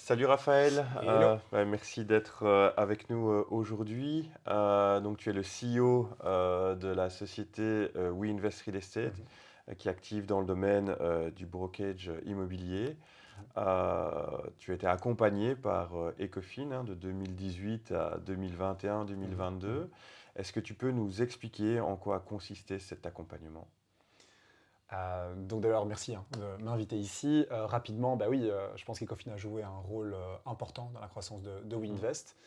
Salut Raphaël, Hello. merci d'être avec nous aujourd'hui. Donc tu es le CEO de la société WeInvest Real Estate Mhm, qui est active dans le domaine du brokerage immobilier. mhm, Tu as été accompagné par Ecofin de 2018 à mhm, mhm. 2021-2022. Est-ce que tu peux nous expliquer en quoi consistait cet accompagnement? Donc d'abord, merci de m'inviter ici. Rapidement, bah oui, je pense qu'Ecofin a joué un rôle important dans la croissance de Hmm. WeInvest.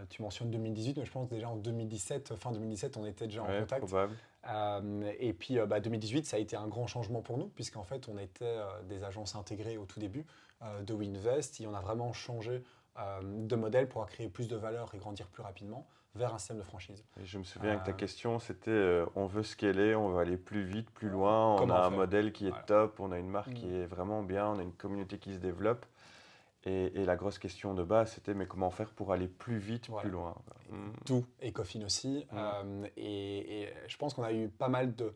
Tu mentionnes 2018, mais je pense déjà en 2017, fin 2017, on était déjà en Ouais, contact. probable. Et puis 2018, ça a été un grand changement pour nous, puisqu'en fait, on était des agences intégrées au tout début de WeInvest, et on a vraiment changé de modèle pour créer plus de valeur et grandir plus rapidement vers un système de franchise. Et je me souviens que ta Euh, question, c'était on veut scaler, on veut aller plus vite, plus loin, on a Comment un faire? modèle qui est Voilà. top, on a une marque Mm. qui est vraiment bien, on a une communauté qui se développe. Et la grosse question de base, c'était mais comment faire pour aller plus vite, plus Voilà. loin? Hmm. D'où Ecofin aussi. Hmm. Et je pense qu'on a eu pas mal de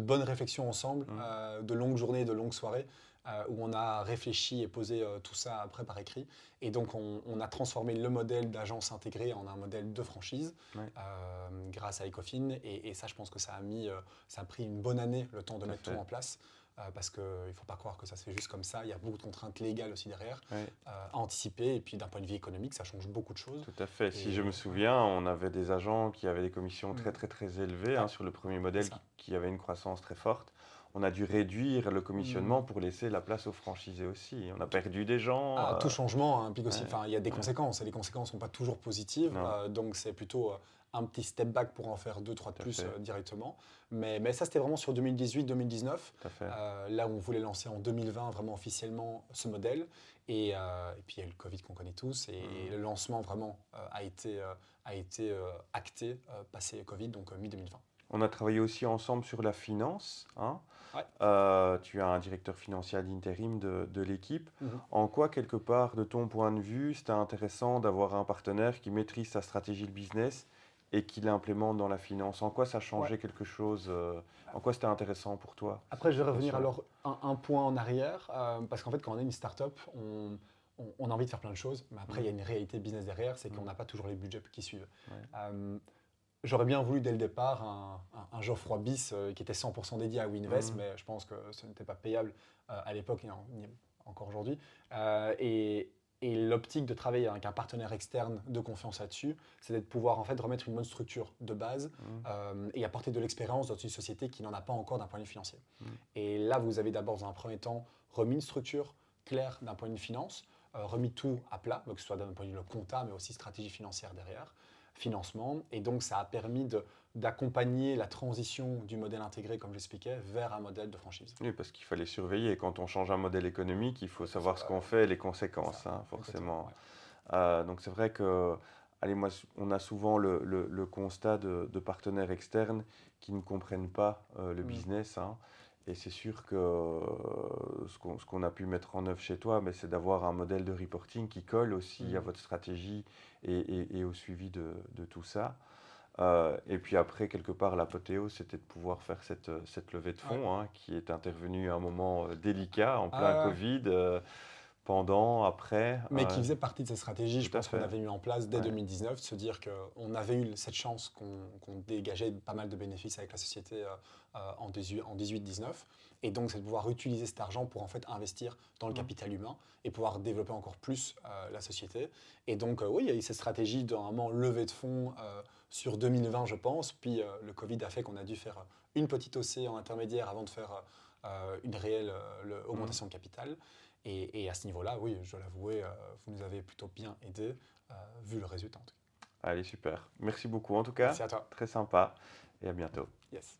bonnes réflexions ensemble, Hmm. de longues journées, de longues soirées, où on a réfléchi et posé tout ça après par écrit. Et donc on a transformé le modèle d'agence intégrée en un modèle de franchise Ouais, grâce à Ecofin. Et ça, je pense que ça a pris une bonne année le temps de tout à mettre tout fait. en place. Parce qu'il ne faut pas croire que ça se fait juste comme ça. Il y a beaucoup de contraintes légales aussi derrière Ouais, à anticiper. Et puis d'un point de vue économique, ça change beaucoup de choses. tout à fait. Si je me Et ouais. souviens, on avait des agents qui avaient des commissions Mm. très élevées Ouais, sur le premier c'est modèle ça. qui avait une croissance très forte. On a dû réduire le commissionnement Mm. pour laisser la place aux franchisés aussi. On a perdu des gens. Tout changement implique aussi, Ouais, enfin, il y a des ouais. conséquences, et les conséquences ne sont pas toujours positives, Non, donc c'est plutôt un petit step back pour en faire deux, trois de tout à plus fait, directement. Mais ça, c'était vraiment sur 2018-2019, tout à fait. là où on voulait lancer en 2020 vraiment officiellement ce modèle. Et puis il y a eu le Covid qu'on connaît tous, et Hmm. le lancement vraiment a été acté passé Covid, donc mi-2020. On a travaillé aussi ensemble sur la finance, hein. Ouais. Tu as un directeur financier à l'intérim de l'équipe. Mhm. En quoi, quelque part, de ton point de vue, c'était intéressant d'avoir un partenaire qui maîtrise sa stratégie de business et qui l'implémente dans la finance? En quoi ça Ouais. changeait quelque chose? En quoi c'était intéressant pour toi? Après, je vais Bien revenir sûr. alors un point en arrière, parce qu'en fait, quand on est une start-up, on a envie de faire plein de choses, mais après, il y a Mm, une réalité business derrière, c'est qu'on mm, n'a pas toujours les budgets qui suivent. ouais, Euh, J'aurais bien voulu dès le départ un Geoffroy bis qui était 100% dédié à WeInvest, mm, mais je pense que ce n'était pas payable à l'époque et encore aujourd'hui. Et l'optique de travailler avec un partenaire externe de confiance là-dessus, c'est de pouvoir en fait remettre une bonne structure de base mm, et apporter de l'expérience dans une société qui n'en a pas encore d'un point de vue financier. mm, Et là, vous avez d'abord, dans un premier temps, remis une structure claire d'un point de vue finance, remis tout à plat, donc que ce soit d'un point de vue compta, mais aussi stratégie financière derrière, financement. Et donc, ça a permis d'accompagner la transition du modèle intégré, comme j'expliquais, vers un modèle de franchise. oui, parce qu'il fallait surveiller. Quand on change un modèle économique, il faut savoir ce Euh, qu'on fait et les c'est ça, conséquences, hein, exactement. forcément. Ouais. Donc c'est vrai que, allez, moi, on a souvent le constat de partenaires externes qui ne comprennent pas le Mm, business, hein. Et c'est sûr que ce qu'on a pu mettre en œuvre chez toi, mais c'est d'avoir un modèle de reporting qui colle aussi à mm, votre stratégie et au suivi de tout ça. Et puis après, quelque part, l'apothéose, c'était de pouvoir faire cette levée de ouais. fonds, hein, qui est intervenue à un moment délicat, en plein Ah, Covid, pendant, après. mais qui faisait partie de cette stratégie, Tout je à pense qu'on fait. avait mis en place dès Ouais. 2019, de se dire qu'on avait eu cette chance qu'on dégageait pas mal de bénéfices avec la société en 18-19. Et donc, c'est de pouvoir utiliser cet argent pour en fait investir dans le Mm. capital humain et pouvoir développer encore plus la société. Et donc, oui, il y a eu cette stratégie d'un moment levée de fonds sur 2020, je pense. Puis le Covid a fait qu'on a dû faire une petite OC en intermédiaire avant de faire une réelle Mm. augmentation de capital. Et à ce niveau-là, oui, je dois l'avouer, vous nous avez plutôt bien aidés, vu le résultat en tout cas. Allez, super. Merci beaucoup en tout Merci cas. à toi. Très sympa. Et à bientôt. Yes.